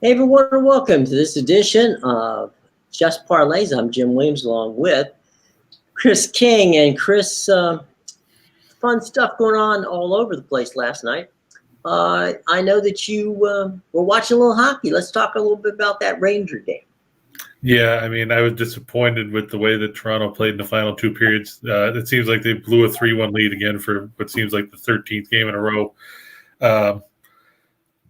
Hey everyone, and welcome to this edition of Just Parlays. I'm Jim Williams along with Chris King. And Chris, fun stuff going on all over the place last night. I know that you were watching a little hockey. Let's talk a little bit about that Ranger game. Yeah, I mean, I was disappointed with the way that Toronto played in the final two periods. It seems like they blew a 3-1 lead again for what seems like the 13th game in a row.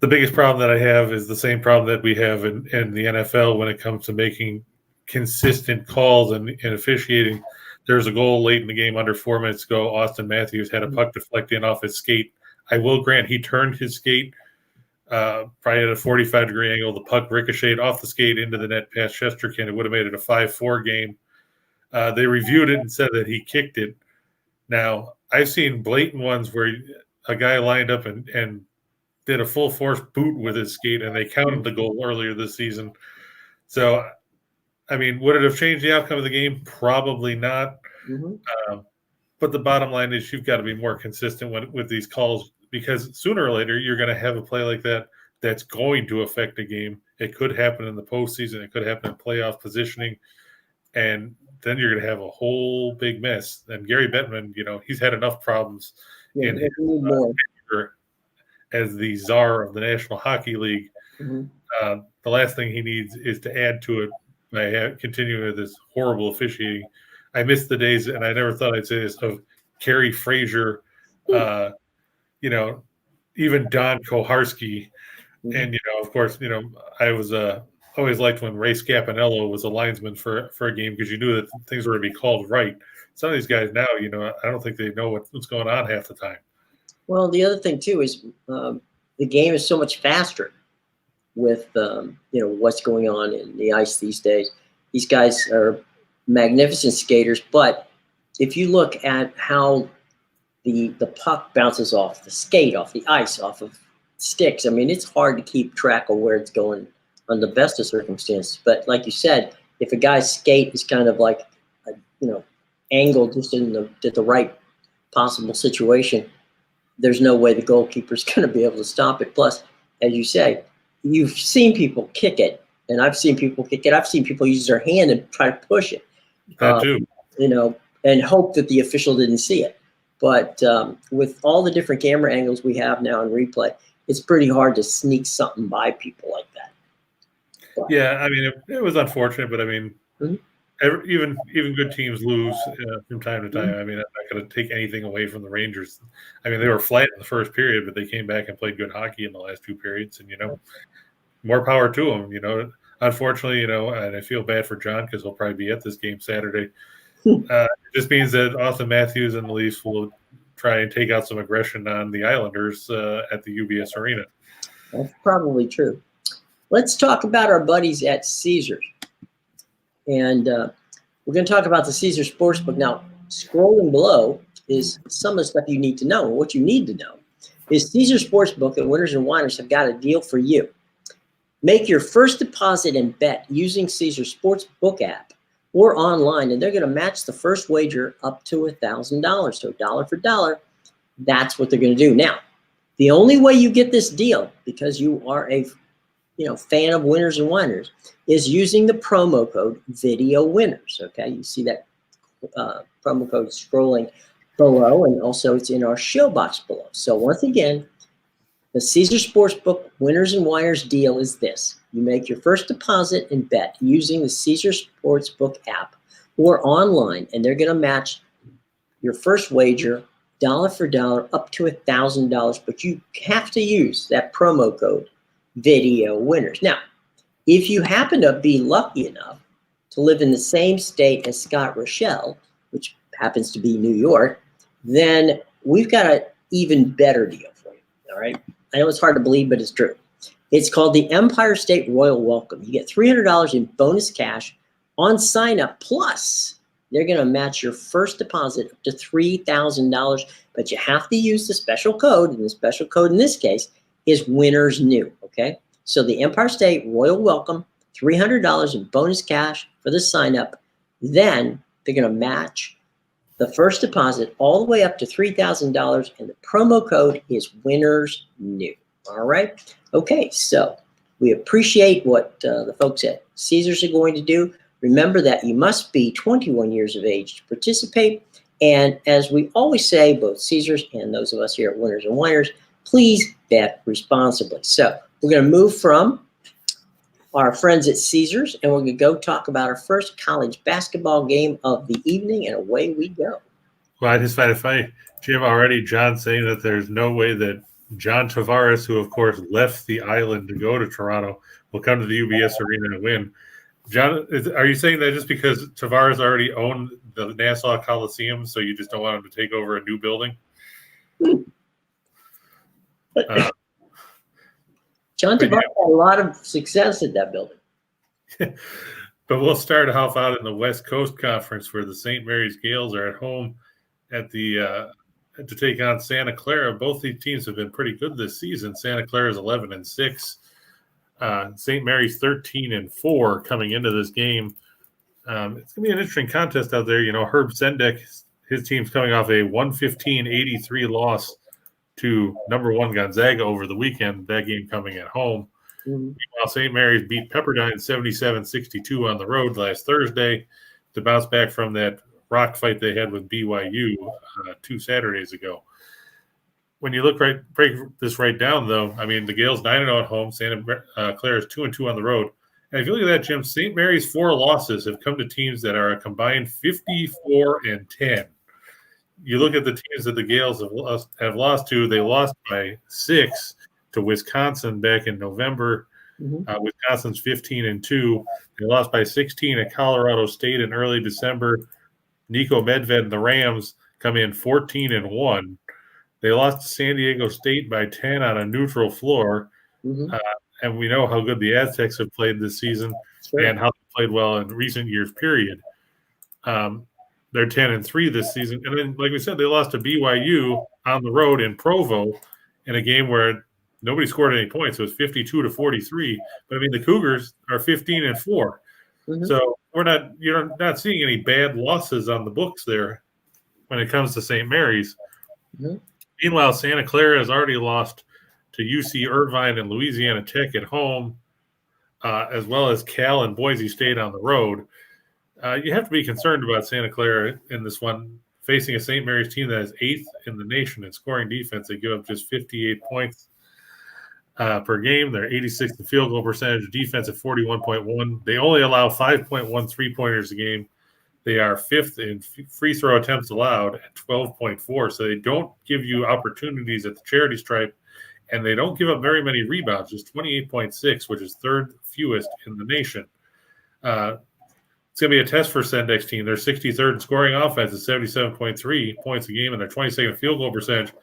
The biggest problem that I have is the same problem that we have in the NFL when it comes to making consistent calls and officiating. There's a goal late in the game under 4 minutes ago. Austin Matthews had a puck deflect in off his skate. I will grant he turned his skate probably at a 45-degree angle. The puck ricocheted off the skate into the net past Chesterkin. It would have made it a 5-4 game. They reviewed it and said that he kicked it. Now, I've seen blatant ones where a guy lined up and did a full force boot with his skate, and they counted the goal earlier this season. So, I mean, would it have changed the outcome of the game? Probably not. Mm-hmm. But the bottom line is you've got to be more consistent with these calls, because sooner or later you're going to have a play like that that's going to affect a game. It could happen in the postseason. It could happen in playoff positioning. And then you're going to have a whole big mess. And Gary Bettman, he's had enough problems in his as the czar of the National Hockey League. Mm-hmm. The last thing he needs is to add to it by continuing with this horrible officiating. I miss the days, and I never thought I'd say this, of Kerry Frazier, even Don Koharski. Mm-hmm. And, of course, I was always liked when Ray Scapanello was a linesman for a game, because you knew that things were going to be called right. Some of these guys now, I don't think they know what's going on half the time. Well, the other thing, too, is the game is so much faster with, what's going on in the ice these days. These guys are magnificent skaters, but if you look at how the puck bounces off the skate, off the ice, off of sticks, I mean, it's hard to keep track of where it's going on the best of circumstances. But like you said, if a guy's skate is kind of like, angled just in the right possible situation, there's no way the goalkeeper's going to be able to stop it. Plus, as you say, you've seen people kick it, and I've seen people kick it. I've seen people use their hand and try to push it. That too. And hope that the official didn't see it. But with all the different camera angles we have now in replay, it's pretty hard to sneak something by people like that. But, yeah, I mean, it was unfortunate, but I mean, mm-hmm. Even good teams lose from time to time. Mm-hmm. I mean, I'm not going to take anything away from the Rangers. I mean, they were flat in the first period, but they came back and played good hockey in the last two periods. And, more power to them. Unfortunately, and I feel bad for John, because he'll probably be at this game Saturday. It just means that Austin Matthews and the Leafs will try and take out some aggression on the Islanders at the UBS Arena. That's probably true. Let's talk about our buddies at Caesars. And we're going to talk about the Caesars Sportsbook. Now, scrolling below is some of the stuff you need to know. And what you need to know is Caesars Sportsbook and Whiners and Whiners have got a deal for you. Make your first deposit and bet using Caesars Sportsbook app or online, and they're going to match the first wager up to $1,000. So dollar for dollar, that's what they're going to do. Now, the only way you get this deal, because you are a fan of Whiners and Whiners, is using the promo code Video Winners. Okay, you see that promo code scrolling below, and also it's in our show box below. So once again, the Caesars Sportsbook Whiners and Whiners deal is this: you make your first deposit and bet using the Caesars Sportsbook app or online, and they're going to match your first wager dollar for dollar up to $1,000. But you have to use that promo code Video Winners. Now, if you happen to be lucky enough to live in the same state as Scott Rochelle, which happens to be New York, then we've got an even better deal for you. All right. I know it's hard to believe, but it's true. It's called the Empire State Royal Welcome. You get $300 in bonus cash on sign up. Plus, they're going to match your first deposit up to $3,000, but you have to use the special code, and the special code in this case is Winners New. Okay. So the Empire State Royal Welcome, $300 in bonus cash for the sign up. Then they're going to match the first deposit all the way up to $3,000, and the promo code is Winners New. All right. Okay. So We appreciate what the folks at Caesars are going to do. Remember that you must be 21 years of age to participate. And as we always say, both Caesars and those of us here at Winners and Whiners, please bet responsibly. So we're going to move from our friends at Caesars, and we're going to go talk about our first college basketball game of the evening, and away we go. Well, I just find it funny, Jim, already John saying that there's no way that John Tavares, who, of course, left the island to go to Toronto, will come to the UBS Arena and win. John, are you saying that just because Tavares already owned the Nassau Coliseum, so you just don't want him to take over a new building? John Tavares had a lot of success at that building. But we'll start off out in the West Coast Conference, where the St. Mary's Gales are at home at the to take on Santa Clara. Both these teams have been pretty good this season. Santa Clara is 11-6. St. Mary's 13-4 coming into this game. It's going to be an interesting contest out there. You know, Herb Sendek, his team's coming off a 115-83 loss to number one Gonzaga over the weekend, that game coming at home. Meanwhile, St. Mary's beat Pepperdine 77-62 on the road last Thursday to bounce back from that rock fight they had with BYU 2 Saturdays ago. When you break this right down, though, I mean, the Gales 9-0 at home, Santa Clara is 2-2 on the road. And if you look at that, Jim, St. Mary's 4 losses have come to teams that are a combined 54-10. You look at the teams that the Gales have lost to, they lost by 6 to Wisconsin back in November. Wisconsin's 15-2. They lost by 16 at Colorado State in early December. Nico Medved and the Rams come in 14-1. They lost to San Diego State by 10 on a neutral floor. And we know how good the Aztecs have played this season and how they played well in recent years, period. They're 10-3 this season. And then, like we said, they lost to BYU on the road in Provo in a game where nobody scored any points. It was 52-43. But, I mean, the Cougars are 15-4. So you're not seeing any bad losses on the books there when it comes to St. Mary's. Meanwhile, Santa Clara has already lost to UC Irvine and Louisiana Tech at home, as well as Cal and Boise State on the road. You have to be concerned about Santa Clara in this one, facing a St. Mary's team that is 8th in the nation in scoring defense. They give up just 58 points per game. They're 86th in field goal percentage, defense at 41.1. They only allow 5.1 3-pointers a game. They are 5th in free throw attempts allowed at 12.4. So they don't give you opportunities at the charity stripe, and they don't give up very many rebounds, just 28.6, which is 3rd fewest in the nation. It's going to be a test for Sendek's team. They're 63rd in scoring offense at 77.3 points a game, and they're 22nd in field goal percentage.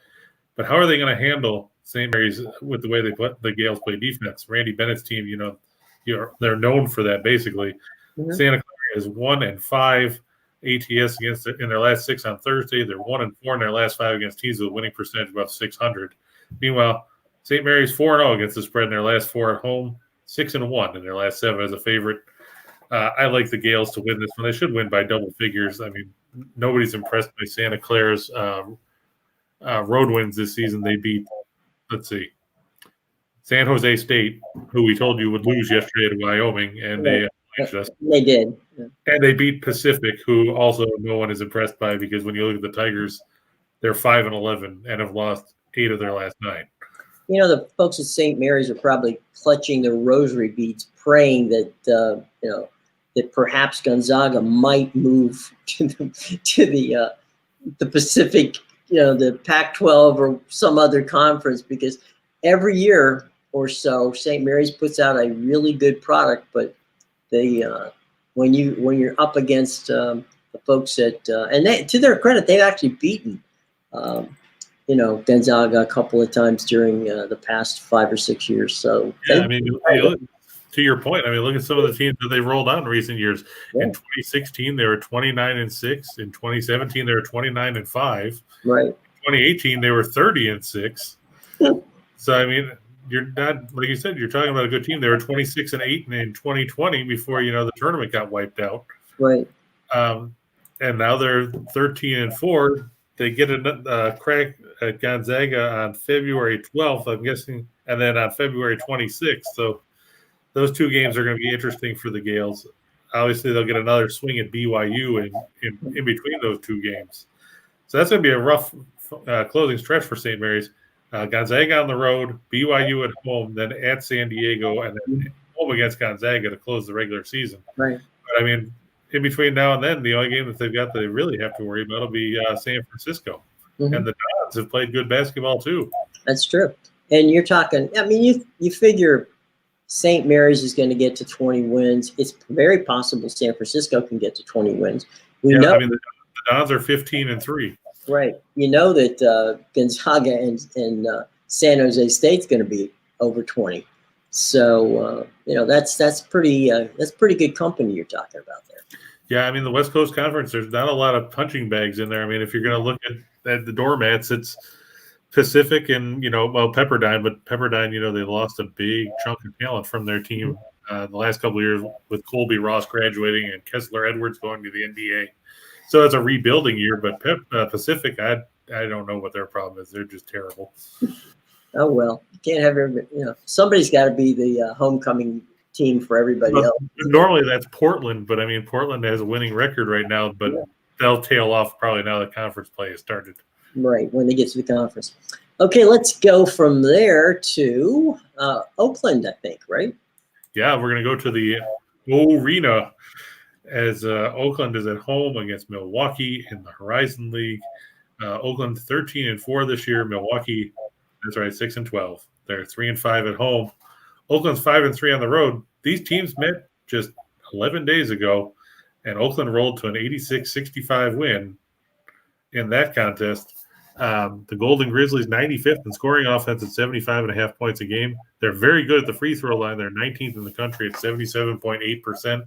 But how are they going to handle St. Mary's with the way the Gales play defense? Randy Bennett's team, they're known for that, basically. Santa Clara is 1-5 ATS in their last 6 on Thursday. They're 1-4 in their last 5 against teams with a winning percentage above 600. Meanwhile, St. Mary's 4-0 against the spread in their last 4 at home, 6-1 in their last 7 as a favorite. I like the Gales to win this one. They should win by double figures. I mean, nobody's impressed by Santa Clara's road wins this season. They beat, San Jose State, who we told you would lose yesterday to Wyoming, and they did. Yeah. And they beat Pacific, who also no one is impressed by, because when you look at the Tigers, they're 5-11 and have lost 8 of their last 9. You know, the folks at St. Mary's are probably clutching their rosary beads, praying that that perhaps Gonzaga might move to the Pacific, the Pac-12 or some other conference, because every year or so St. Mary's puts out a really good product, but they when you're up against the folks at and they, to their credit, they've actually beaten Gonzaga a couple of times during the past 5 or 6 years. So yeah, I mean, to your point, I mean, look at some of the teams that they've rolled out in recent years. Yeah. In 2016, they were 29-6. In 2017, they were 29-5. Right. In 2018, they were 30-6. So I mean, you're not, like you said, you're talking about a good team. They were 26-8 in 2020 before the tournament got wiped out. Right. And now they're 13-4. They get a crack at Gonzaga on February 12th, I'm guessing, and then on February 26th. So those two games are going to be interesting for the Gales. Obviously, they'll get another swing at BYU in between those two games. So that's going to be a rough closing stretch for St. Mary's. Gonzaga on the road, BYU at home, then at San Diego, and then home against Gonzaga to close the regular season. Right. But, I mean, in between now and then, the only game that they've got that they really have to worry about will be San Francisco. Mm-hmm. And the Dons have played good basketball too. That's true. And you're talking, I mean, you figure St. Mary's is going to get to 20 wins. It's very possible San Francisco can get to 20 wins. We know. I mean, the Dons are 15-3. Right. You know that Gonzaga and San Jose State's going to be over 20. So, that's pretty good company you're talking about there. Yeah, I mean, the West Coast Conference, there's not a lot of punching bags in there. I mean, if you're going to look at the doormats, it's Pacific and, Pepperdine. But Pepperdine, they lost a big chunk of talent from their team the last couple of years with Colby Ross graduating and Kessler Edwards going to the NBA. So it's a rebuilding year. But Pacific, I don't know what their problem is. They're just terrible. Oh, well, you can't have everybody, somebody's got to be the homecoming team for everybody else. Normally that's Portland, but I mean, Portland has a winning record right now, but they'll tail off probably now that conference play has started. Right, when they get to the conference. Okay, let's go from there to Oakland, I think, right? Yeah, we're going to go to the arena as Oakland is at home against Milwaukee in the Horizon League. Oakland 13-4 this year. Milwaukee, that's right, 6-12. They're 3-5 at home. Oakland's 5-3 on the road. These teams met just 11 days ago, and Oakland rolled to an 86-65 win in that contest. The Golden Grizzlies 95th in scoring offense at 75.5 points a game. They're very good at the free throw line. They're 19th in the country at 77.8%.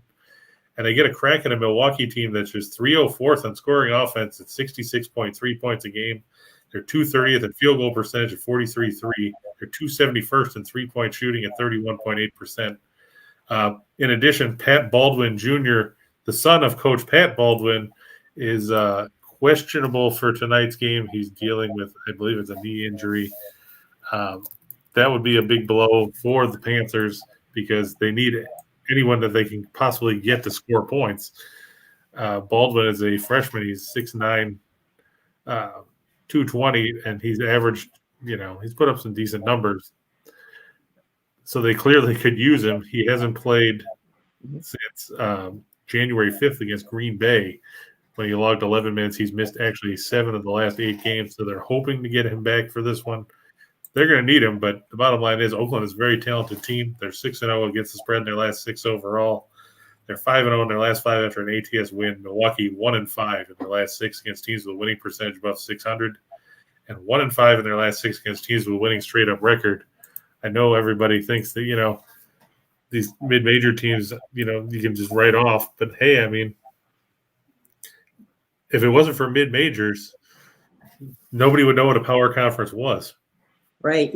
And they get a crack at a Milwaukee team that's just 304th in scoring offense at 66.3 points a game. They're 230th in field goal percentage at 43.3. They're 271st in three-point shooting at 31.8%. In addition, Pat Baldwin Jr., the son of Coach Pat Baldwin, is questionable for tonight's game. He's dealing with, I believe it's a knee injury. That would be a big blow for the Panthers because they need anyone that they can possibly get to score points. Baldwin is a freshman. He's 6'9", 220, and he's averaged, he's put up some decent numbers. So they clearly could use him. He hasn't played since January 5th against Green Bay when he logged 11 minutes. He's missed actually 7 of the last 8 games, so they're hoping to get him back for this one. They're going to need him, but the bottom line is Oakland is a very talented team. They're 6-0 against the spread in their last 6 overall. They're 5-0 in their last 5 after an ATS win. Milwaukee 1-5 in their last 6 against teams with a winning percentage above 600, and 1-5 in their last 6 against teams with a winning straight-up record. I know everybody thinks that, these mid-major teams, you can just write off. But, hey, I mean, if it wasn't for mid-majors, nobody would know what a power conference was. Right.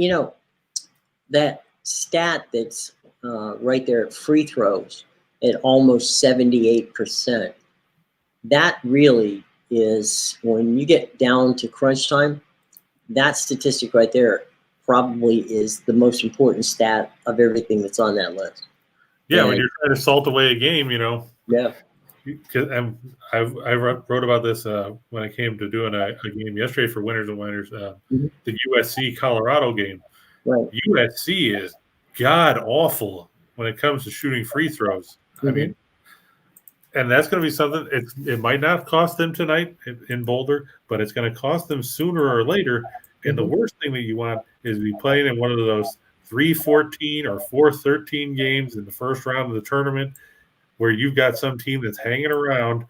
That stat that's right there at free throws at almost 78%, that really is, when you get down to crunch time, that statistic right there probably is the most important stat of everything that's on that list. Yeah, when you're trying to salt away a game, Yeah. I wrote about this when I came to doing a game yesterday for Winners and Whiners, the USC Colorado game. Right. USC is god awful when it comes to shooting free throws. I mean, and that's going to be something. It might not cost them tonight in Boulder, but it's going to cost them sooner or later. And the worst thing that you want is to be playing in one of those 3-14 or 4-13 games in the first round of the tournament, where you've got some team that's hanging around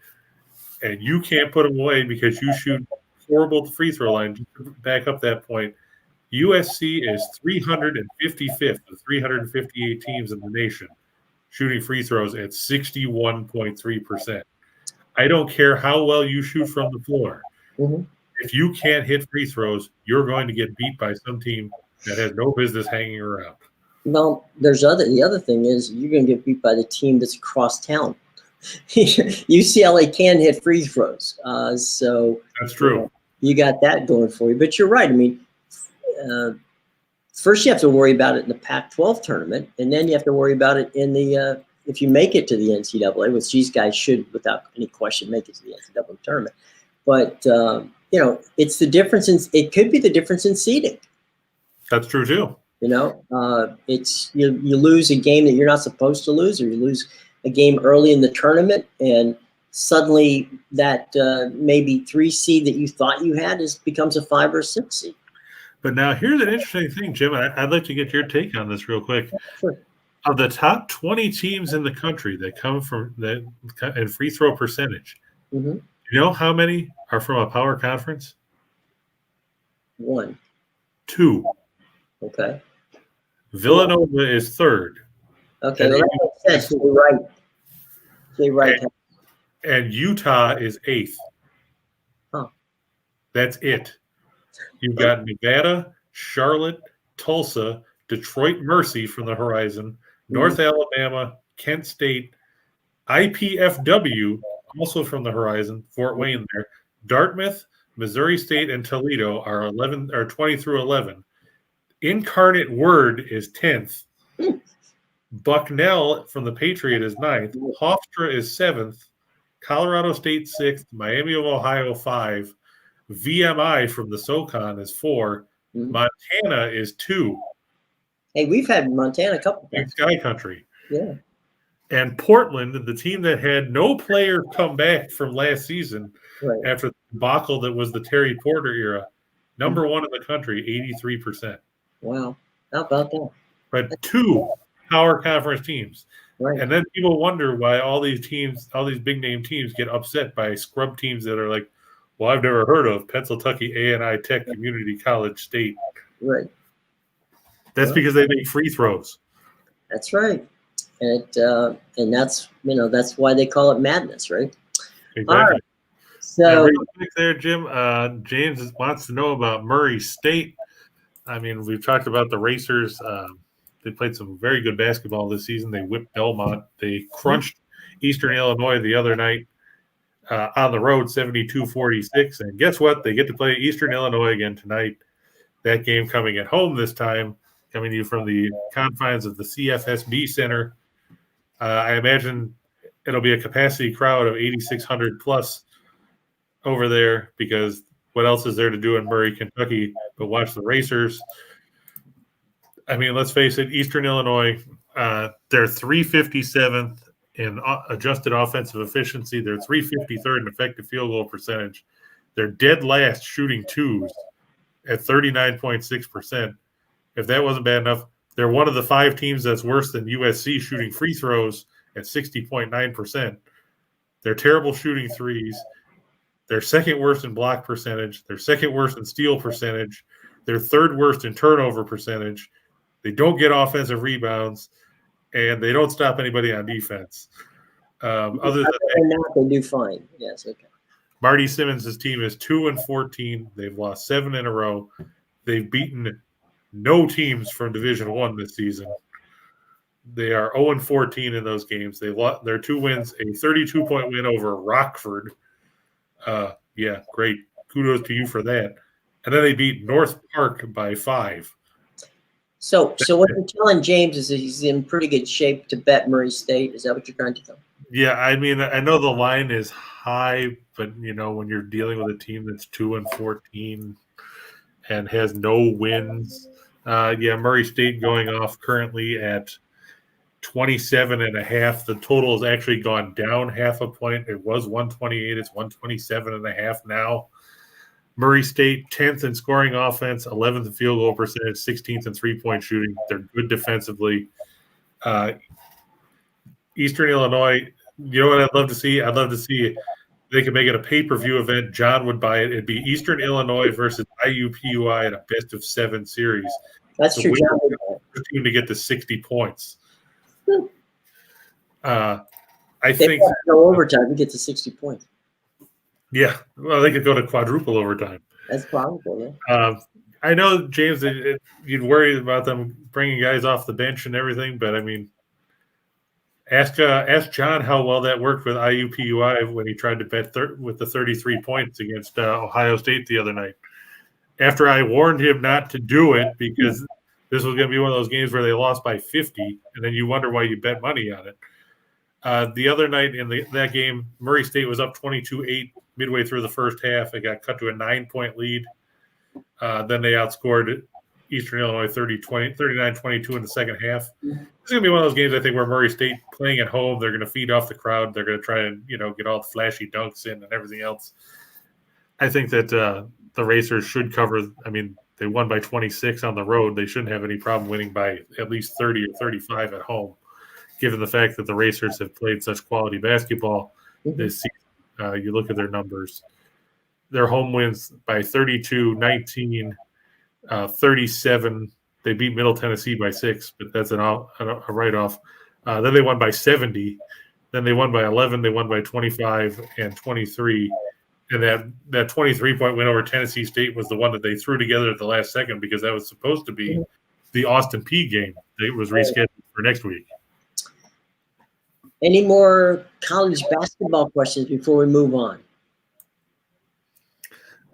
and you can't put them away because you shoot horrible at the free throw line. Just to back up that point, USC is 355th of 358 teams in the nation shooting free throws at 61.3%. I don't care how well you shoot from the floor. If you can't hit free throws, you're going to get beat by some team that has no business hanging around. Well, the other thing is you're going to get beat by the team that's across town. UCLA can hit free throws, so that's true. You got that going for you. But you're right. I mean, first you have to worry about it in the Pac-12 tournament, and then you have to worry about it in the if you make it to the NCAA, which these guys should, without any question, make it to the NCAA tournament. But it's the difference in it could be the difference in seeding. That's true too. It's you lose a game that you're not supposed to lose, or you lose a game early in the tournament, and suddenly that maybe 3 seed that you thought you had becomes a 5 or 6 seed. But now here's an interesting thing, Jim. I'd like to get your take on this real quick. Sure. Of the top 20 teams in the country that come from that in free throw percentage, Mm-hmm. you know how many are from a power conference? 1. 2. Okay. Villanova is 3rd. Okay, well, that makes sense. You're right. You're right. And Utah is 8th. Huh. That's it. You've got Nevada, Charlotte, Tulsa, Detroit Mercy from the horizon, North Alabama, Kent State, IPFW, also from the horizon, Fort Wayne there, Dartmouth, Missouri State, and Toledo are 20 through 11. Incarnate Word is 10th. Bucknell from the Patriot is 9th. Hofstra is 7th. Colorado State 6th. Miami of Ohio 5. VMI from the SoCon is 4. Montana is 2. Hey, we've had Montana a couple times. Sky Country. Yeah. And Portland, the team that had no player come back from last season after the debacle that was the Terry Porter era, number 1 in the country, 83%. Wow. How about that? But 2 power conference teams. Right. And then people wonder why all these teams, all these big name teams get upset by scrub teams that are like, well, I've never heard of Pennsylvania A&I Tech Community College State. Right. That's because they make free throws. That's right. And that's that's why they call it madness, right? Exactly. All right. So real quick there, Jim. James wants to know about Murray State. I mean, we've talked about the Racers. They played some very good basketball this season. They whipped Belmont. They crunched Eastern Illinois the other night on the road, 72-46. And guess what? They get to play Eastern Illinois again tonight. That game coming at home this time, coming to you from the confines of the CFSB Center. I imagine it'll be a capacity crowd of 8,600 plus over there, because what else is there to do in Murray, Kentucky but watch the Racers? I mean, let's face it, Eastern Illinois, they're 357th in adjusted offensive efficiency. They're 353rd in effective field goal percentage. They're dead last shooting twos at 39.6%. If that wasn't bad enough, they're one of the 5 teams that's worse than USC shooting free throws at 60.9%. They're terrible shooting threes. They're second worst in block percentage. They're second worst in steal percentage. They're third worst in turnover percentage. They don't get offensive rebounds, and they don't stop anybody on defense. Other than that, they do fine. Yes, okay. Marty Simmons' team is 2-14. They've lost 7 in a row. They've beaten no teams from Division I this season. They are 0-14 in those games. They lost their 2 wins, a 32-point win over Rockford. Yeah, great. Kudos to you for that. And then they beat North Park by 5. So what you're telling James is that he's in pretty good shape to bet Murray State. Is that what you're trying to tell him? Yeah, I mean, I know the line is high, but when you're dealing with a team that's 2-14 and has no wins, Murray State going off currently at 27.5. The total has actually gone down half a point. It was 128. It's 127.5 now. Murray State 10th in scoring offense, 11th in field goal percentage, 16th in three-point shooting. They're good defensively. Eastern Illinois, you know what I'd love to see? I'd love to see if they could make it a pay-per-view event. John would buy it. It'd be Eastern Illinois versus IUPUI in a best-of-7 series. That's true. The team to get to 60 points. I they think go overtime and get to 60 points. Yeah, well, they could go to quadruple overtime. That's probable, yeah. I know, James, you'd worry about them bringing guys off the bench and everything, but I mean, ask John how well that worked with IUPUI when he tried to bet with the 33 points against Ohio State the other night. After I warned him not to do it because This was going to be one of those games where they lost by 50, and then you wonder why you bet money on it. The other night in that game, Murray State was up 22-8 midway through the first half. It got cut to a 9-point lead. Then they outscored Eastern Illinois 39-22 in the second half. It's going to be one of those games, I think, where Murray State playing at home, they're going to feed off the crowd. They're going to try and, get all the flashy dunks in and everything else. I think that the Racers should cover. I mean, they won by 26 on the road. They shouldn't have any problem winning by at least 30 or 35 at home, given the fact that the Racers have played such quality basketball this season. You look at their numbers. Their home wins by 32, 19, 37. They beat Middle Tennessee by 6, but that's a write-off. Then they won by 70. Then they won by 11. They won by 25 and 23. And that 23-point win over Tennessee State was the one that they threw together at the last second because that was supposed to be the Austin Peay game. It was rescheduled for next week. Any more college basketball questions before we move on?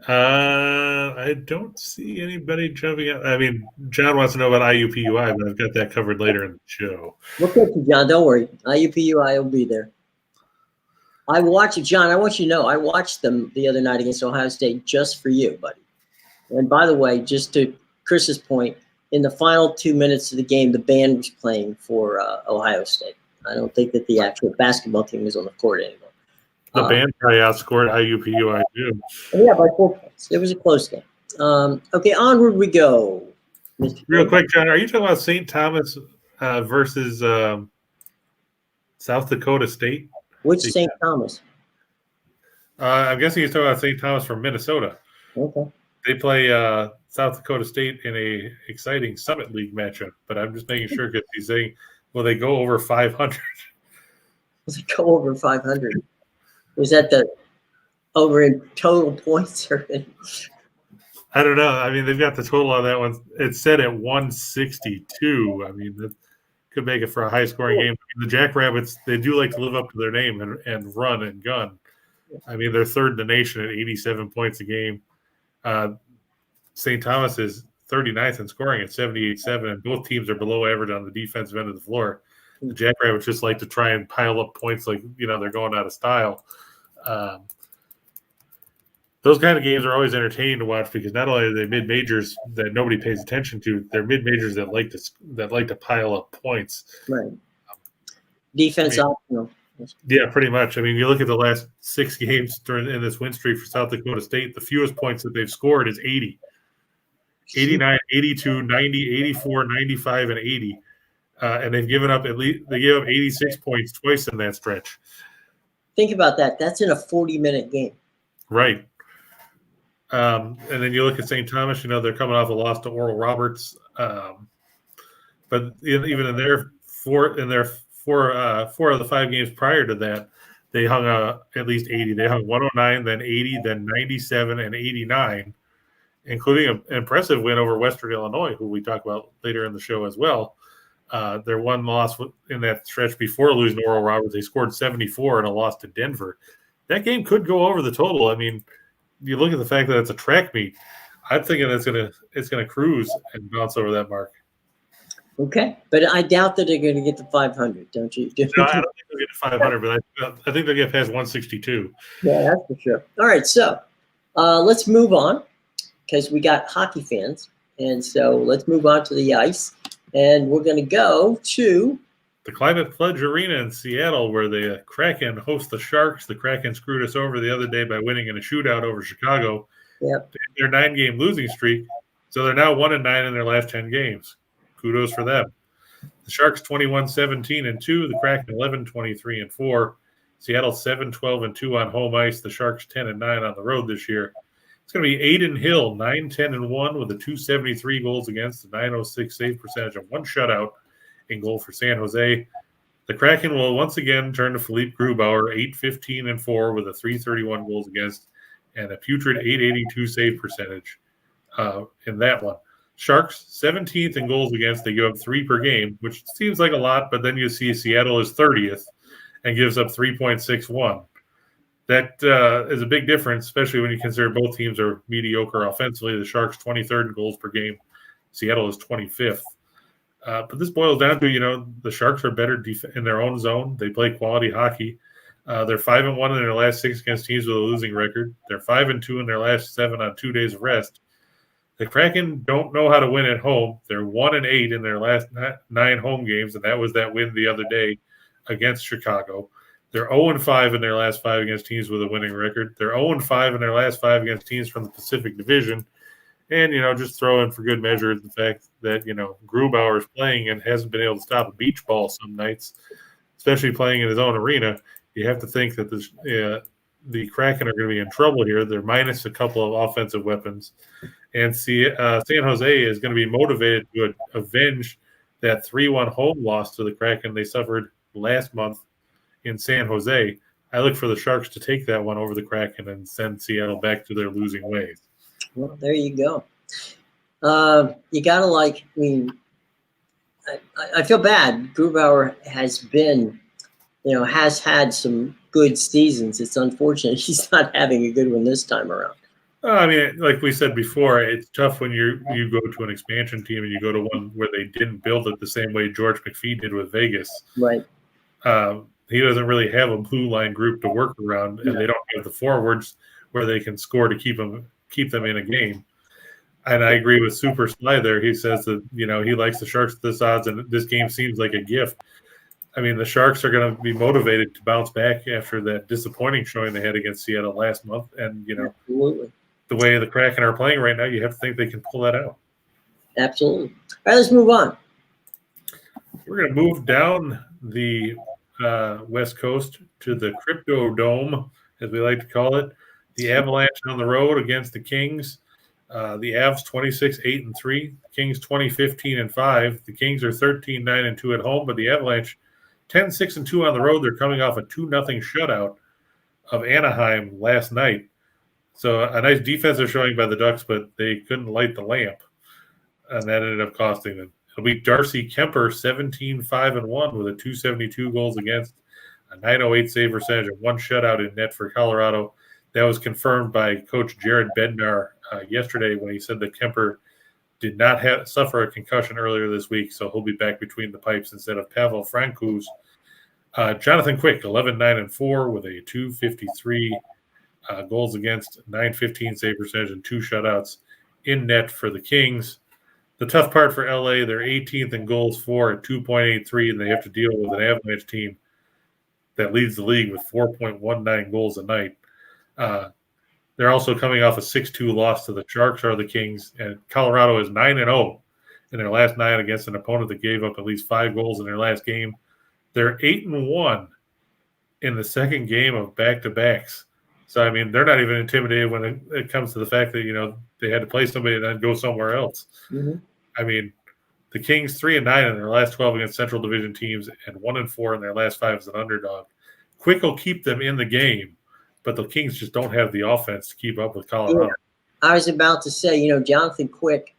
I don't see anybody jumping out. I mean, John wants to know about IUPUI, but I've got that covered later in the show. We'll get to John. Don't worry. IUPUI will be there. I watched John. I want you to know I watched them the other night against Ohio State just for you, buddy. And by the way, just to Chris's point, in the final 2 minutes of the game, the band was playing for Ohio State. I don't think that the actual basketball team was on the court anymore. The band probably outscored IUPUI too. Yeah, by 4 points. It was a close game. Okay, onward we go. Real quick, John, are you talking about St. Thomas versus South Dakota State? Which St. Thomas? I'm guessing he's talking about St. Thomas from Minnesota. Okay. They play South Dakota State in a exciting Summit League matchup, but I'm just making sure because he's saying, will they go over 500? Will they go over 500? Was that the over in total points or I don't know. I mean, they've got the total on that one. It's set at 162. I mean, that could make it for a high-scoring game. The Jackrabbits, they do like to live up to their name and run and gun. I mean, they're third in the nation at 87 points a game. St. Thomas is 39th in scoring at 78-7, and both teams are below average on the defensive end of the floor. The Jackrabbits just like to try and pile up points like, they're going out of style. Those kind of games are always entertaining to watch because not only are they mid-majors that nobody pays attention to, they're mid-majors that like to pile up points. Right. Defense optional. Yeah, pretty much. I mean, you look at the last 6 games in this win streak for South Dakota State, the fewest points that they've scored is 80. 89, 82, 90, 84, 95, and 80. And they've given up they gave up 86 points twice in that stretch. Think about that. That's in a 40-minute game. Right. And then you look at St. Thomas, they're coming off a loss to Oral Roberts. But even in their four of the 5 games prior to that, they hung at least 80. They hung 109, then 80, then 97, and 89, including an impressive win over Western Illinois, who we talk about later in the show as well. Their one loss in that stretch before losing to Oral Roberts, they scored 74 in a loss to Denver. That game could go over the total. I mean, you look at the fact that it's a track meet. I'm thinking it's gonna cruise and bounce over that mark. Okay, but I doubt that they're going to get to 500, don't you? No, I don't think they'll get to 500, but I think they'll get past 162. Yeah, that's for sure. All right, so let's move on because we got hockey fans, and so let's move on to the ice, and we're going to go to the Climate Pledge Arena in Seattle, where the Kraken host the Sharks. The Kraken screwed us over the other day by winning in a shootout over Chicago. Yep. Their 9-game losing streak, so they're now 1-9 in their last 10 games. Kudos for them. The Sharks 21-17-2, the Kraken 11-23-4, Seattle 7-12-2 on home ice. The Sharks 10-9 on the road this year. It's going to be Aiden Hill 9-10-1 with a 273 goals against, a 906 save percentage, and 1 shutout in goal for San Jose. The Kraken will once again turn to Philippe Grubauer 8-15-4 with a 331 goals against and a putrid 882 save percentage in that one. Sharks 17th in goals against. They give up 3 per game, which seems like a lot, but then you see Seattle is 30th and gives up 3.61. That is a big difference, especially when you consider both teams are mediocre offensively. The Sharks 23rd in goals per game. Seattle is 25th. But this boils down to, the Sharks are better in their own zone. They play quality hockey. They're 5-1 in their last 6 against teams with a losing record. They're 5-2 in their last 7 on 2 days of rest. The Kraken don't know how to win at home. They're 1-8 in their last 9 home games, and that was that win the other day against Chicago. They're 0-5 in their last 5 against teams with a winning record. They're 0-5 in their last 5 against teams from the Pacific Division. And, just throw in for good measure the fact that, Grubauer is playing and hasn't been able to stop a beach ball some nights, especially playing in his own arena. You have to think that the Kraken are going to be in trouble here. They're minus a couple of offensive weapons. And San Jose is going to be motivated to avenge that 3-1 home loss to the Kraken they suffered last month in San Jose. I look for the Sharks to take that one over the Kraken and send Seattle back to their losing ways. Well, there you go. You got to I feel bad. Grubauer has been, has had some good seasons. It's unfortunate he's not having a good one this time around. Like we said before, it's tough when you go to an expansion team and you go to one where they didn't build it the same way George McPhee did with Vegas. Right. He doesn't really have a blue line group to work around, and they don't have the forwards where they can score to keep them in a game. And I agree with Super Sly there. He says that, he likes the Sharks at this odds, and this game seems like a gift. The Sharks are going to be motivated to bounce back after that disappointing showing they had against Seattle last month. And, Absolutely. The way the Kraken are playing right now, you have to think they can pull that out. Absolutely. All right, let's move on. We're going to move down the West Coast to the Crypto Dome, as we like to call it. The Avalanche on the road against the Kings. The Avs 26-8-3, the Kings 20-15-5. The Kings are 13-9-2 at home, but the Avalanche 10-6-2 on the road. They're coming off a 2-0 shutout of Anaheim last night. So a nice defensive showing by the Ducks, but they couldn't light the lamp, and that ended up costing them. It'll be Darcy Kemper 17-5-1 with a 272 goals against, a 908 save percentage, and 1 shutout in net for Colorado. That was confirmed by Coach Jared Bednar yesterday when he said that Kemper did not suffer a concussion earlier this week, so he'll be back between the pipes instead of Pavel Francouz. Jonathan Quick, 11-9-4 with a 253 goals against, 915 save percentage, and 2 shutouts in net for the Kings. The tough part for LA, they're 18th in goals for at 2.83, and they have to deal with an Avalanche team that leads the league with 4.19 goals a night. They're also coming off a 6-2 loss to the Sharks or the Kings, and Colorado is 9-0 in their last 9 against an opponent that gave up at least 5 goals in their last game. They're 8-1 in the second game of back-to-backs. So, they're not even intimidated when it comes to the fact that, they had to play somebody and then go somewhere else. Mm-hmm. The Kings 3-9 in their last 12 against Central Division teams and 1-4 in their last 5 as an underdog. Quick will keep them in the game, but the Kings just don't have the offense to keep up with Colorado. Yeah. I was about to say, Jonathan Quick,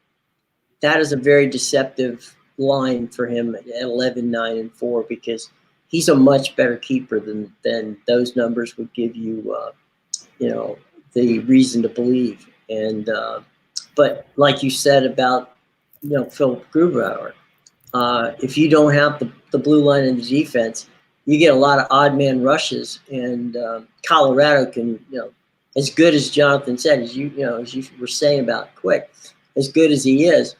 that is a very deceptive line for him at 11-9-4 because he's a much better keeper than those numbers would give you, the reason to believe. And but like you said about, Philip Grubauer, if you don't have the blue line in the defense, you get a lot of odd man rushes, and Colorado can, as good as Jonathan said, as you were saying about Quick, as good as he is,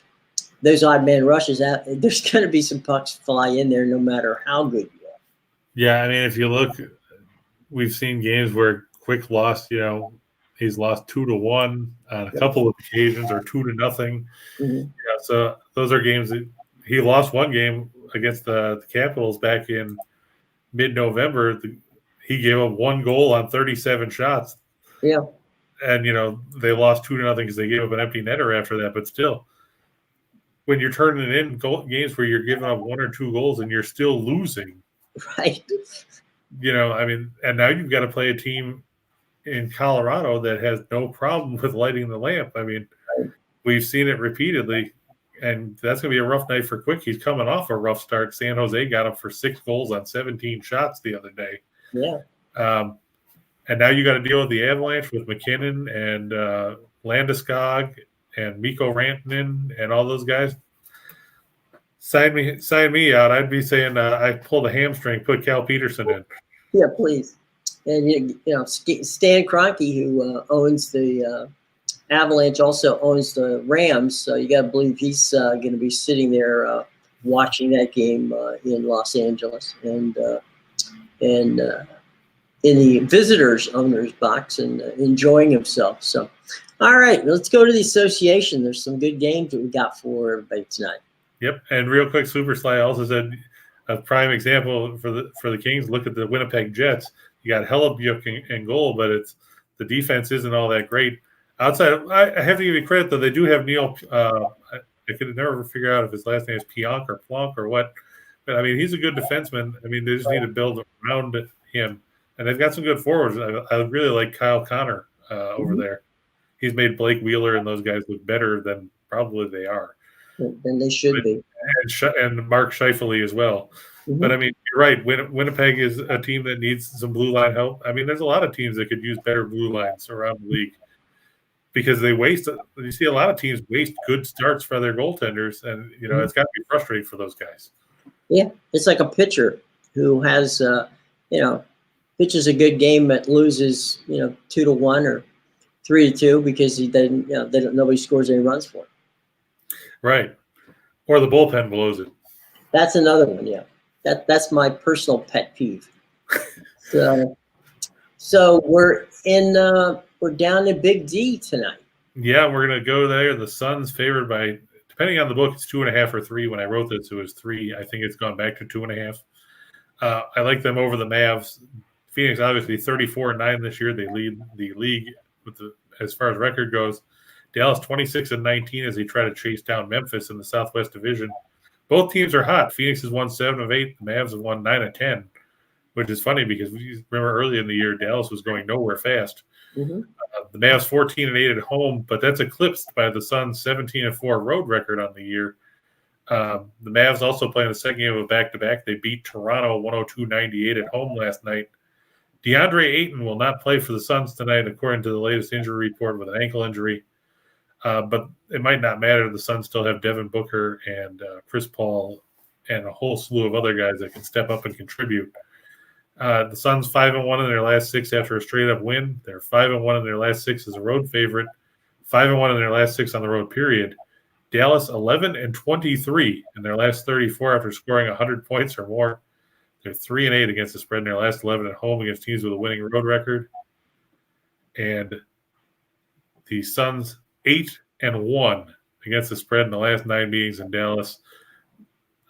those odd man rushes, there's going to be some pucks fly in there no matter how good you are. Yeah, if you look, we've seen games where Quick lost, he's lost 2-1 on a couple of occasions, or 2-0. Mm-hmm. Yeah, so those are games that he lost one game against the Capitals back in mid-November. He gave up 1 goal on 37 shots. Yeah. And, they lost 2-0 because they gave up an empty netter after that. But still, when you're turning in games where you're giving up 1 or 2 goals and you're still losing. Right. And now you've got to play a team in Colorado that has no problem with lighting the lamp. Right. We've seen it repeatedly, and that's going to be a rough night for Quick. He's coming off a rough start. San Jose got him for 6 goals on 17 shots the other day. Yeah. And now you got to deal with the Avalanche with McKinnon and Landeskog and Mikko Rantanen and all those guys, sign me out. I'd be saying I pulled a hamstring, put Cal Peterson in. Yeah, please. And Stan Kroenke, who owns the Avalanche, also owns the Rams. So you got to believe he's going to be sitting there watching that game in Los Angeles and in the visitors' owners box and enjoying himself. So, all right, let's go to the association. There's some good games that we got for everybody tonight. Yep, and real quick, Super Sly also said a prime example for the Kings. Look at the Winnipeg Jets. You got Hellebuyck in goal, but it's the defense isn't all that great. Outside, I have to give you credit though. They do have Neil. I could never figure out if his last name is Pionk or Plonk or what. But I mean, he's a good defenseman. I mean, they just need to build around him, and they've got some good forwards. I really like Kyle Connor over there. He's made Blake Wheeler and those guys look better than probably they are. Than they should be. And Mark Scheifele as well. Mm-hmm. But I mean, you're right. Winnipeg is a team that needs some blue line help. I mean, there's a lot of teams that could use better blue lines around the league because they waste. You see a lot of teams waste good starts for their goaltenders, and it's got to be frustrating for those guys. Yeah, it's like a pitcher who has pitches a good game but loses 2-1 or 3-2 because he didn't nobody scores any runs for him. Right. Or the bullpen blows it. That's another one, yeah. That's my personal pet peeve. So we're down to Big D tonight. Yeah, we're gonna go there. The Suns favored by, depending on the book, it's 2.5 or 3. When I wrote this, it was 3. I think it's gone back to 2.5. I like them over the Mavs. Phoenix obviously 34-9 this year. They lead the league as far as record goes. Dallas 26-19 as they try to chase down Memphis in the Southwest Division. Both teams are hot. Phoenix has won 7 of 8. The Mavs have won 9 of 10, which is funny because we remember early in the year Dallas was going nowhere fast. Mm-hmm. The Mavs 14-8 at home, but that's eclipsed by the Suns 17-4 road record on the year. The Mavs also playing the second game of a back-to-back. They beat Toronto 102-98 at home last night. DeAndre Ayton will not play for the Suns tonight, according to the latest injury report, with an ankle injury. But it might not matter. The Suns still have Devin Booker and Chris Paul and a whole slew of other guys that can step up and contribute. The Suns 5-1 in their last 6 after a straight-up win. They're 5-1 in their last 6 as a road favorite. 5-1 in their last 6 on the road, period. Dallas 11-23 in their last 34 after scoring 100 points or more. They're 3-8 against the spread in their last 11 at home against teams with a winning road record. And the Suns 8-1 against the spread in the last 9 meetings in Dallas.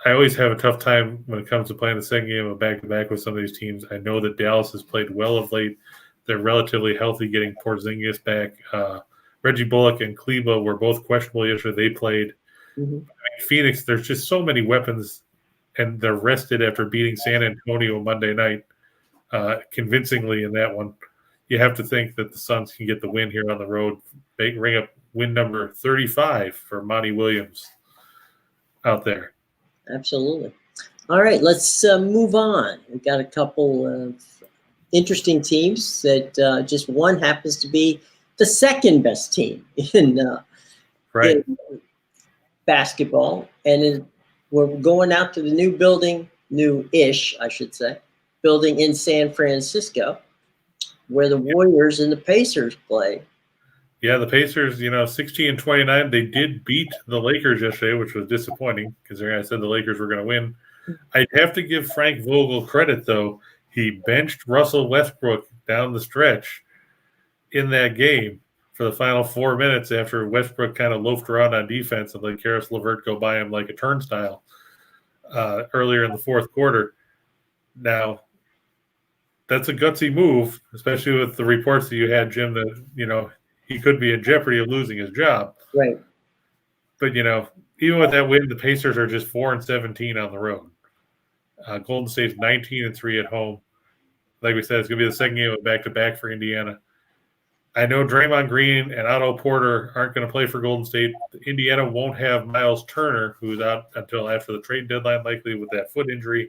I always have a tough time when it comes to playing the second game of back-to-back with some of these teams. I know that Dallas has played well of late. They're relatively healthy getting Porzingis back. Reggie Bullock and Kleba were both questionable yesterday. They played. Mm-hmm. I mean, Phoenix, there's just so many weapons, and they're rested after beating San Antonio Monday night convincingly in that one. You have to think that the Suns can get the win here on the road. They ring up win number 35 for Monty Williams out there. Absolutely. All right, let's move on. We've got a couple of interesting teams that just one happens to be the second best team in basketball. And we're going out to the new building, new-ish, I should say, building in San Francisco, where the Warriors and the Pacers play. Yeah, the Pacers, 16-29, they did beat the Lakers yesterday, which was disappointing because I said the Lakers were going to win. I'd have to give Frank Vogel credit, though. He benched Russell Westbrook down the stretch in that game for the final 4 minutes after Westbrook kind of loafed around on defense and let Karis LeVert go by him like a turnstile earlier in the fourth quarter. Now, that's a gutsy move, especially with the reports that you had, Jim, that, he could be in jeopardy of losing his job. Right. But, even with that win, the Pacers are just 4-17 on the road. Golden State's 19-3 at home. Like we said, it's going to be the second game of back-to-back for Indiana. I know Draymond Green and Otto Porter aren't going to play for Golden State. Indiana won't have Miles Turner, who's out until after the trade deadline, likely with that foot injury.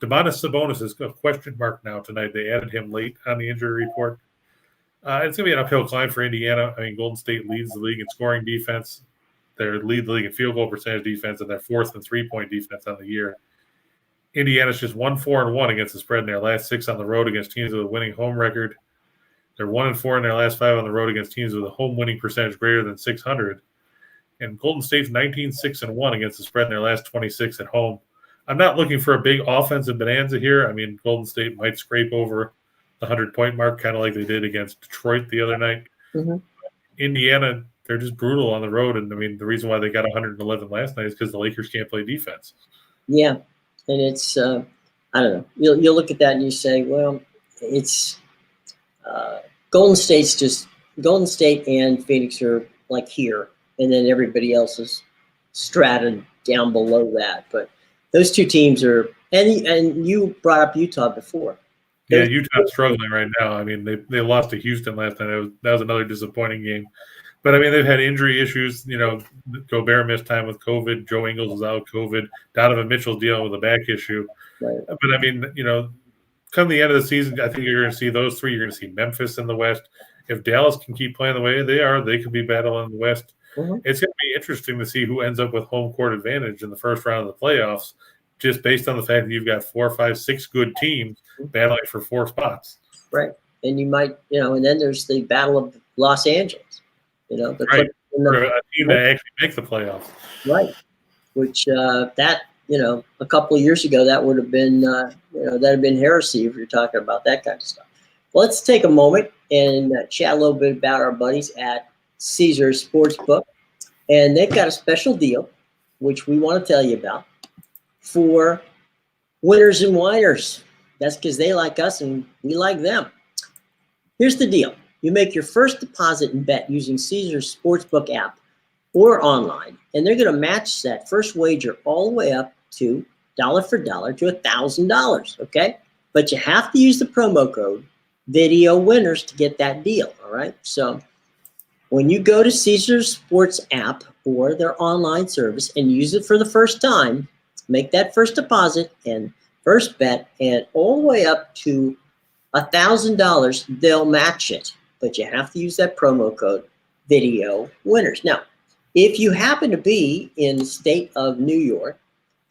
Domantas Sabonis is a question mark now tonight. They added him late on the injury report. It's going to be an uphill climb for Indiana. I mean, Golden State leads the league in scoring defense. They lead the league in field goal percentage defense, and they're fourth in three-point defense on the year. Indiana's just 1-4-1 against the spread in their last 6 on the road against teams with a winning home record. They're 1-4 in their last 5 on the road against teams with a home winning percentage greater than 600. And Golden State's 19-6-1 against the spread in their last 26 at home. I'm not looking for a big offensive bonanza here. I mean, Golden State might scrape over the 100-point mark, kind of like they did against Detroit the other night. Mm-hmm. Indiana, they're just brutal on the road. And, I mean, the reason why they got 111 last night is because the Lakers can't play defense. Yeah, and it's I don't know. You'll look at that and you say, well, it's Golden State and Phoenix are like here, and then everybody else is strata down below that. But those two teams are, and you brought up Utah before. Yeah, Utah's struggling right now. I mean, they lost to Houston last night. That was another disappointing game. But, I mean, they've had injury issues. You know, Gobert missed time with COVID. Joe Ingles is out with COVID. Donovan Mitchell's dealing with a back issue. Right. But, I mean, you know, come the end of the season, I think you're going to see those three. You're going to see Memphis in the West. If Dallas can keep playing the way they are, they could be battling in the West. Mm-hmm. It's going to be interesting to see who ends up with home court advantage in the first round of the playoffs, just based on the fact that you've got 4, 5, 6 good teams battling for 4 spots. Right. And you might, and then there's the Battle of Los Angeles, right. A team that actually makes the playoffs. Right. Which that, a couple of years ago, that would have been, that'd have been heresy if you're talking about that kind of stuff. Well, let's take a moment and chat a little bit about our buddies at Caesars Sportsbook. And they've got a special deal, which we want to tell you about, for winners and whiners. That's because they like us and we like them. Here's the deal. You make your first deposit and bet using Caesars Sportsbook app or online, and they're going to match that first wager all the way up to dollar for dollar to $1,000, okay? But you have to use the promo code Video Winners to get that deal, all right? So when you go to Caesars Sports app or their online service and use it for the first time, make that first deposit and first bet, and all the way up to $1,000, they'll match it. But you have to use that promo code Video Winners. Now, if you happen to be in the state of New York,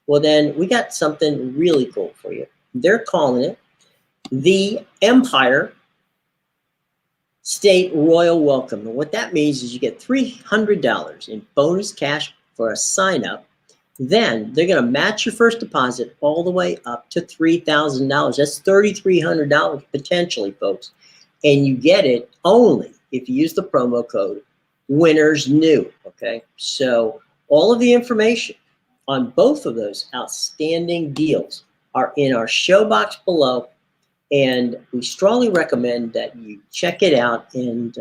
well, then we got something really cool for you. They're calling it the Empire State Royal Welcome. And what that means is you get $300 in bonus cash for a sign-up. Then they're going to match your first deposit all the way up to $3,000. That's $3,300 potentially, folks. And you get it only if you use the promo code Winners New. Okay, so all of the information on both of those outstanding deals are in our show box below, and we strongly recommend that you check it out. And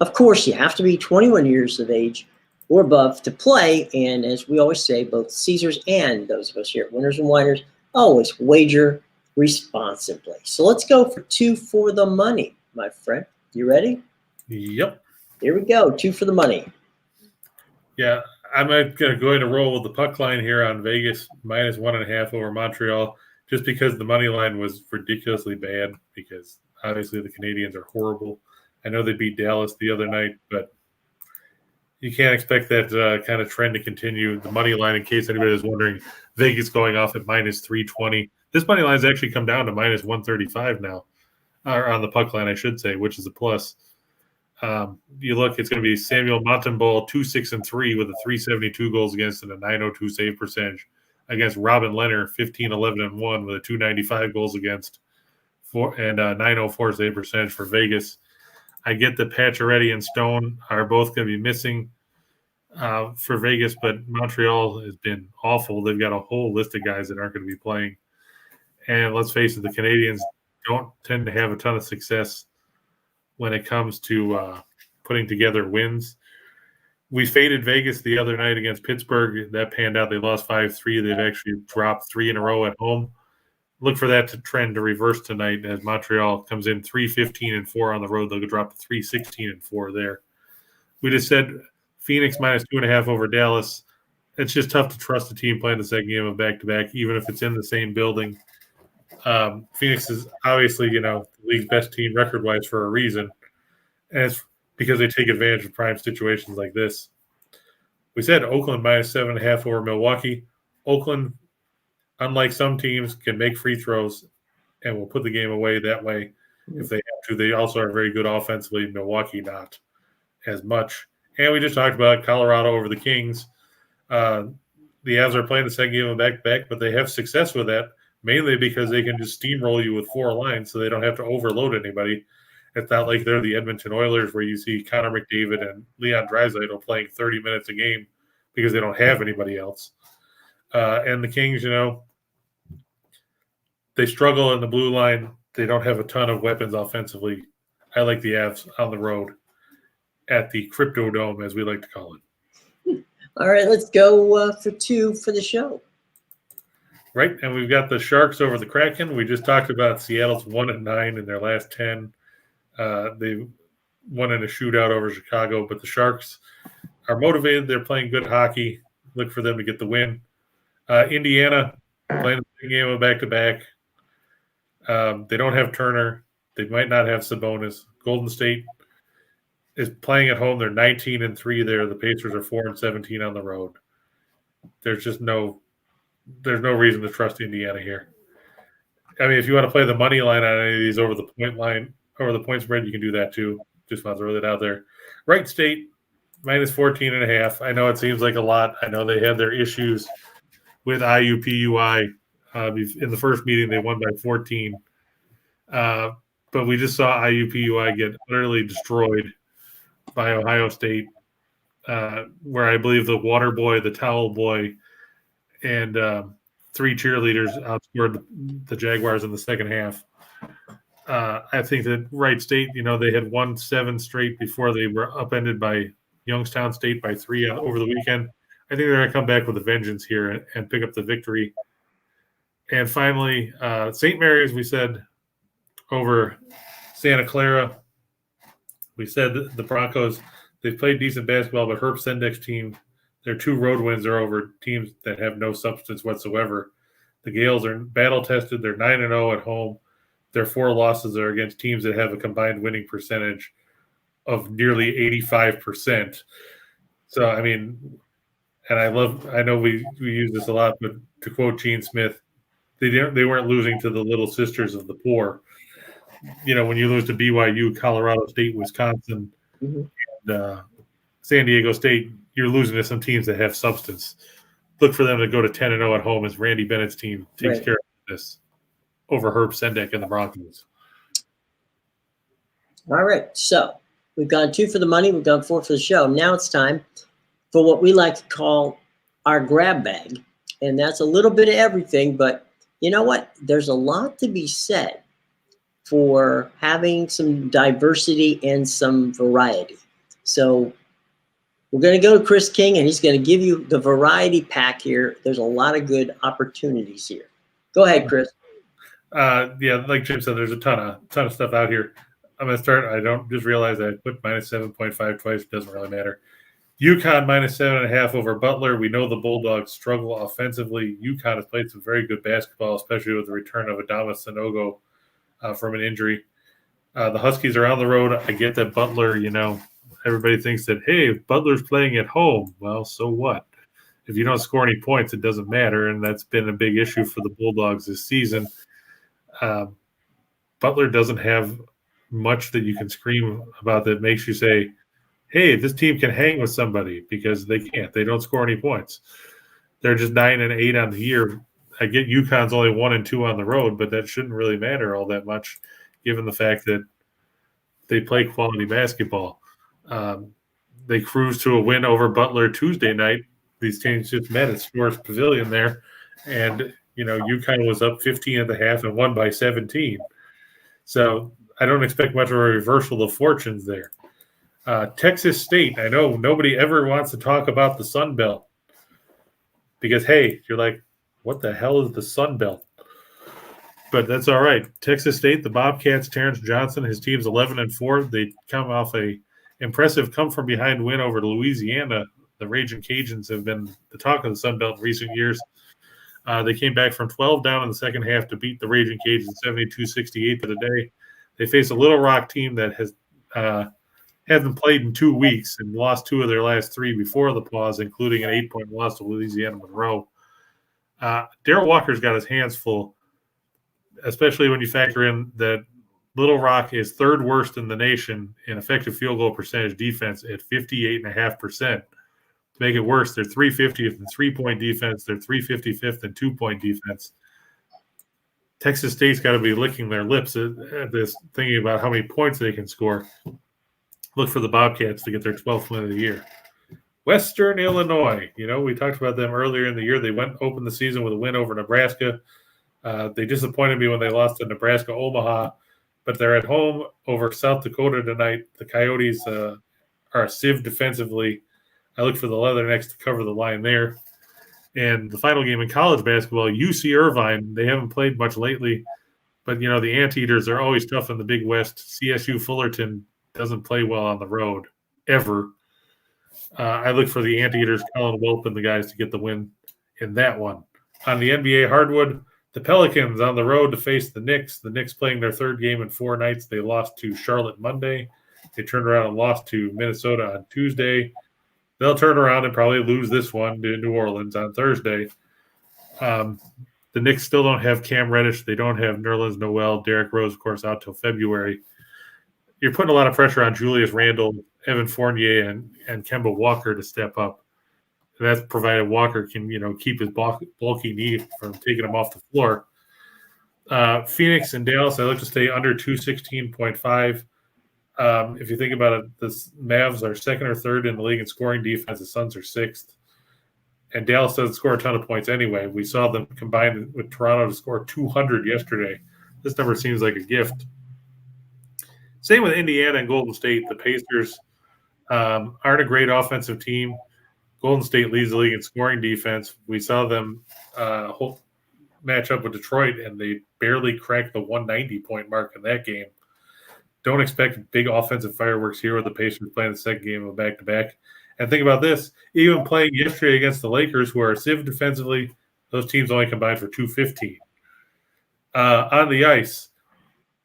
of course, you have to be 21 years of age or above to play. And as we always say, both Caesars and those of us here at Winners and Whiners always wager responsibly. So let's go for 2 for the money, my friend. You ready? Yep. Here we go. 2 for the money. Yeah, I'm going to go ahead and roll with the puck line here on Vegas, -1.5 over Montreal, just because the money line was ridiculously bad, because obviously the Canadians are horrible. I know they beat Dallas the other night, but you can't expect that kind of trend to continue. The money line, in case anybody is wondering, Vegas going off at -320. This money line has actually come down to -135 now, or on the puck line, I should say, which is a plus. You look, it's going to be Samuel Montembeault, 2-6-3 with a 372 goals against and a 902 save percentage, against Robin Leonard, 15-11-1 with a 295 goals against and a 904 save percentage for Vegas. I get that Pacioretty and Stone are both going to be missing for Vegas, but Montreal has been awful. They've got a whole list of guys that aren't going to be playing. And let's face it, the Canadians don't tend to have a ton of success when it comes to putting together wins. We faded Vegas the other night against Pittsburgh. That panned out. They lost 5-3. They've actually dropped 3 in a row at home. Look for that trend to reverse tonight as Montreal comes in 3-15-4 on the road. They'll drop to 3-16-4 there. We just said Phoenix -2.5 over Dallas. It's just tough to trust a team playing the second game of back-to-back, even if it's in the same building. Phoenix is obviously, the league's best team record-wise for a reason. And it's because they take advantage of prime situations like this. We said Oakland minus 7.5 over Milwaukee. Oakland, unlike some teams, can make free throws and will put the game away that way if they have to. They also are very good offensively. Milwaukee not as much. And we just talked about Colorado over the Kings. The Avs are playing the second game of back-to-back, but they have success with that, mainly because they can just steamroll you with 4 lines so they don't have to overload anybody. It's not like they're the Edmonton Oilers where you see Connor McDavid and Leon Draisaitl playing 30 minutes a game because they don't have anybody else. And the Kings, they struggle in the blue line. They don't have a ton of weapons offensively. I like the Avs on the road at the Crypto Dome, as we like to call it. All right, let's go for 2 for the show. Right, and we've got the Sharks over the Kraken. We just talked about Seattle's 1-9 in their last 10. They won in a shootout over Chicago, but the Sharks are motivated. They're playing good hockey. Look for them to get the win. Indiana playing the big game of back-to-back. They don't have Turner. They might not have Sabonis. Golden State is playing at home. They're 19-3 there. The Pacers are 4-17 on the road. There's no reason to trust Indiana here. I mean, if you want to play the money line on any of these over the point line, over the point spread, you can do that too. Just want to throw that out there. Wright State minus 14.5. I know it seems like a lot. I know they had their issues with IUPUI. In the first meeting, they won by 14. But we just saw IUPUI get utterly destroyed by Ohio State, where I believe the water boy, the towel boy, and 3 cheerleaders outscored the Jaguars in the second half. I think that Wright State, they had won 7 straight before they were upended by Youngstown State by 3 over the weekend. I think they're going to come back with a vengeance here and pick up the victory. And finally, St. Mary's, we said, over Santa Clara. We said the Broncos, they've played decent basketball, but Herb Sendek's team, their 2 road wins are over teams that have no substance whatsoever. The Gales are battle-tested. They're 9-0 at home. Their 4 losses are against teams that have a combined winning percentage of nearly 85%. So, I mean, and I know we use this a lot, but to quote Gene Smith, they weren't losing to the little sisters of the poor. When you lose to BYU, Colorado State, Wisconsin, and San Diego State, you're losing to some teams that have substance. Look for them to go to 10-0 at home as Randy Bennett's team takes care of this over Herb Sendek and the Broncos. All right, so we've gone 2 for the money. We've gone 4 for the show. Now it's time for what we like to call our grab bag, and that's a little bit of everything, but you know what? There's a lot to be said for having some diversity and some variety. So we're going to go to Chris King, and he's going to give you the variety pack here. There's a lot of good opportunities here. Go ahead, Chris. Yeah, like Jim said, there's a ton of stuff out here. I'm going to start. I don't just realize I put minus 7.5 twice. It doesn't really matter. UConn minus 7.5 over Butler. We know the Bulldogs struggle offensively. UConn has played some very good basketball, especially with the return of Adama Sanogo from an injury. The Huskies are on the road. I get that Butler, everybody thinks that, hey, if Butler's playing at home, well, so what? If you don't score any points, it doesn't matter, and that's been a big issue for the Bulldogs this season. Butler doesn't have much that you can scream about that makes you say, hey, this team can hang with somebody, because they can't. They don't score any points. They're just 9-8 on the year. I get UConn's only 1-2 on the road, but that shouldn't really matter all that much, given the fact that they play quality basketball. They cruised to a win over Butler Tuesday night. These teams just met at Sports Pavilion there, and UConn was up 15 at the half and won by 17. So I don't expect much of a reversal of fortunes there. Texas State, I know nobody ever wants to talk about the Sun Belt because, hey, you're like, what the hell is the Sun Belt? But that's all right. Texas State, the Bobcats, Terrence Johnson, his team's 11-4. They come off a impressive come-from-behind win over Louisiana. The Raging Cajuns have been the talk of the Sun Belt in recent years. They came back from 12 down in the second half to beat the Raging Cajuns 72-68 for the day. They face a Little Rock team that has haven't played in 2 weeks and lost 2 of their last 3 before the pause, including an 8-point loss to Louisiana Monroe. Darrell Walker's got his hands full, especially when you factor in that Little Rock is third worst in the nation in effective field goal percentage defense at 58.5%. To make it worse, they're 350th in 3-point defense. They're 355th in 2-point defense. Texas State's got to be licking their lips at this, thinking about how many points they can score. Look for the Bobcats to get their 12th win of the year. Western Illinois, we talked about them earlier in the year. They opened the season with a win over Nebraska. They disappointed me when they lost to Nebraska Omaha, but they're at home over South Dakota tonight. The Coyotes are a sieve defensively. I look for the Leathernecks to cover the line there. And the final game in college basketball, UC Irvine, they haven't played much lately, but, the Anteaters are always tough in the Big West. CSU Fullerton doesn't play well on the road, ever. I look for the Anteaters, Colin Welp, and the guys to get the win in that one. On the NBA hardwood, the Pelicans on the road to face the Knicks. The Knicks playing their third game in 4 nights. They lost to Charlotte Monday. They turned around and lost to Minnesota on Tuesday. They'll turn around and probably lose this one to New Orleans on Thursday. The Knicks still don't have Cam Reddish. They don't have Nerlens Noel. Derrick Rose, of course, out till February. You're putting a lot of pressure on Julius Randle, Evan Fournier, and Kemba Walker to step up. And that's provided Walker can, keep his bulky knee from taking him off the floor. Phoenix and Dallas, I look to stay under 216.5. If you think about it, the Mavs are second or third in the league in scoring defense. The Suns are sixth. And Dallas doesn't score a ton of points anyway. We saw them combined with Toronto to score 200 yesterday. This number seems like a gift. Same with Indiana and Golden State. The Pacers aren't a great offensive team. Golden State leads the league in scoring defense. We saw them match up with Detroit, and they barely cracked the 190-point mark in that game. Don't expect big offensive fireworks here with the Pacers playing the second game of a back-to-back. And think about this. Even playing yesterday against the Lakers, who are a sieve defensively, those teams only combined for 215. On the ice,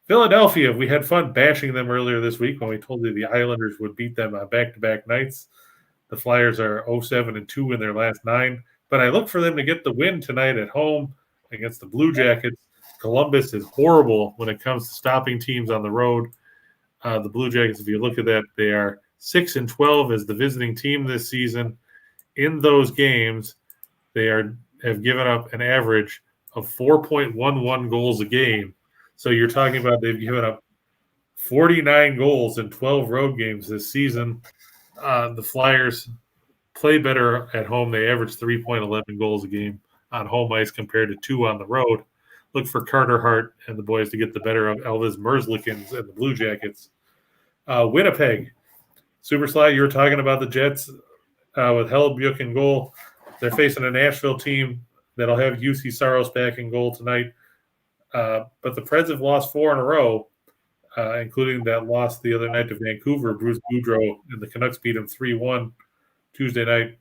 Philadelphia, we had fun bashing them earlier this week when we told you the Islanders would beat them on back-to-back nights. The Flyers are 0-7-2 in their last 9. But I look for them to get the win tonight at home against the Blue Jackets. Columbus is horrible when it comes to stopping teams on the road. The Blue Jackets, if you look at that, they are 6-12 as the visiting team this season. In those games, they have given up an average of 4.11 goals a game. So you're talking about they've given up 49 goals in 12 road games this season. The Flyers play better at home. They average 3.11 goals a game on home ice compared to 2 on the road. Look for Carter Hart and the boys to get the better of Elvis Merzlikins and the Blue Jackets. Winnipeg. Super Sly, you were talking about the Jets with Hellebuyck in goal. They're facing a Nashville team that'll have UC Saros back in goal tonight. But the Preds have lost 4 in a row, including that loss the other night to Vancouver. Bruce Boudreau and the Canucks beat him 3-1 Tuesday night.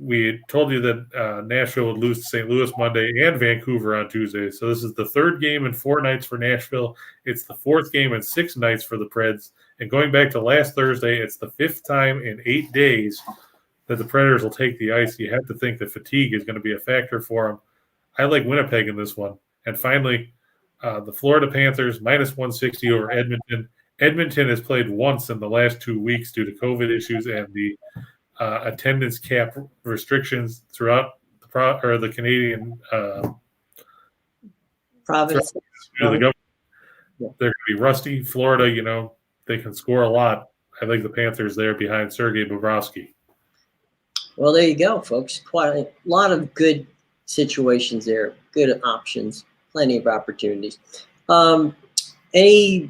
We told you that Nashville would lose to St. Louis Monday and Vancouver on Tuesday. So this is the 3rd game in 4 nights for Nashville. It's the 4th game in 6 nights for the Preds. And going back to last Thursday, it's the 5th time in 8 days that the Predators will take the ice. You have to think that fatigue is going to be a factor for them. I like Winnipeg in this one. And finally, the Florida Panthers, minus 160 over Edmonton. Edmonton has played once in the last 2 weeks due to COVID issues and the attendance cap restrictions throughout the Canadian province. The government. Yeah. They're going to be rusty. Florida, they can score a lot. I like the Panthers there behind Sergei Bobrovsky. Well, there you go, folks. Quite a lot of good situations there, good options, plenty of opportunities. Any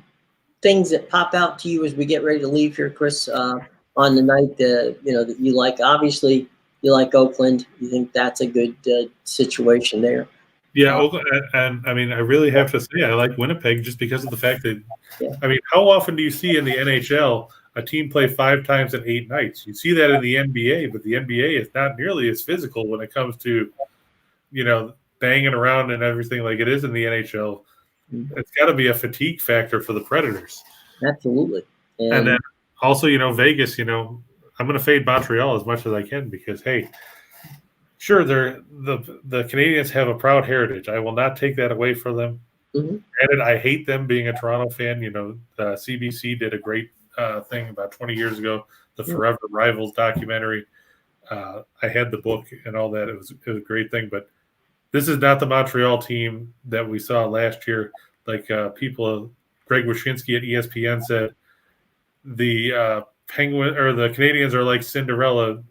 things that pop out to you as we get ready to leave here, Chris, on the night that you like? Obviously, you like Oakland. You think that's a good situation there. Yeah, Oakland, and I mean, I really have to say I like Winnipeg just because of the fact that, I mean, how often do you see in the NHL a team play 5 times in 8 nights? You see that in the NBA, but the NBA is not nearly as physical when it comes to, banging around and everything like it is in the NHL. It's got to be a fatigue factor for the Predators. Absolutely. And then Also, Vegas, I'm going to fade Montreal as much as I can because, hey, sure, the Canadians have a proud heritage. I will not take that away from them. Mm-hmm. Granted, I hate them being a Toronto fan. The CBC did a great thing about 20 years ago, the Forever Rivals documentary. I had the book and all that. It was a great thing. But this is not the Montreal team that we saw last year. Like Greg Wyshynski at ESPN said, the Penguin or the Canadians are like Cinderella.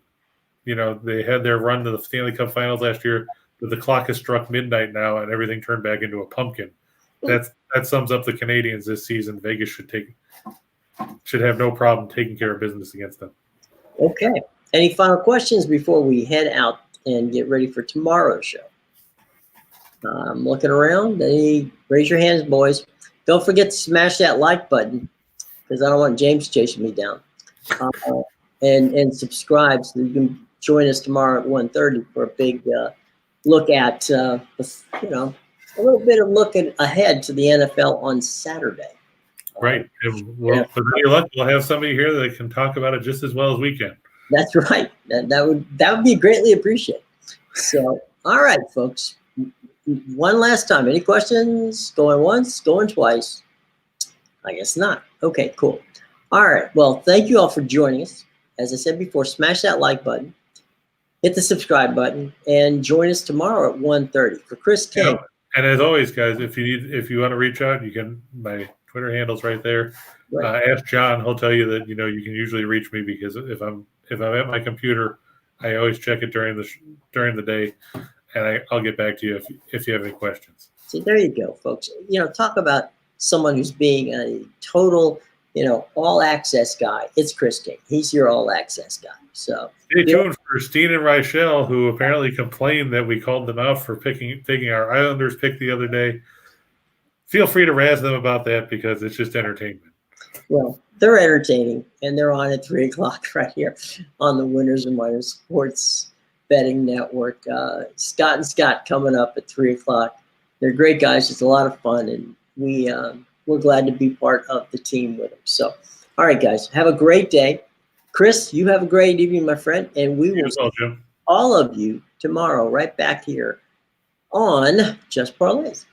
They had their run to the Stanley Cup Finals last year, but the clock has struck midnight now, and everything turned back into a pumpkin. That sums up the Canadians this season. Vegas should have no problem taking care of business against them. Okay. Any final questions before we head out and get ready for tomorrow's show? I'm looking around. Raise your hands, boys. Don't forget to smash that like button because I don't want James chasing me down. And subscribe so you can join us tomorrow at 1:30 for a big look at, a little bit of looking ahead to the NFL on Saturday. Right. Well, for any luck, we'll have somebody here that can talk about it just as well as we can. That's right. That would be greatly appreciated. So, all right, folks. One last time. Any questions? Going once, going twice? I guess not. Okay, cool. All right. Well, thank you all for joining us. As I said before, smash that like button, hit the subscribe button, and join us tomorrow at 1:30 for Chris King. And as always, guys, if you want to reach out, you can. My Twitter handle's right there. Right. Ask John; he'll tell you that you can usually reach me because if I'm at my computer, I always check it during the day, and I'll get back to you if you have any questions. See, there you go, folks. Talk about someone who's being a total, all access guy. It's Chris King. He's your all access guy. So stay tuned for Steen and Reichel, who apparently complained that we called them out for taking our Islanders pick the other day. Feel free to razz them about that because it's just entertainment. Well, they're entertaining, and they're on at 3:00 right here on the Whiners and Whiners Sports Betting Network. Scott and Scott coming up at 3:00. They're great guys. It's a lot of fun, and we're glad to be part of the team with them. So, all right, guys, have a great day. Chris, you have a great evening, my friend, and we will see all of you tomorrow right back here on Just Parlays.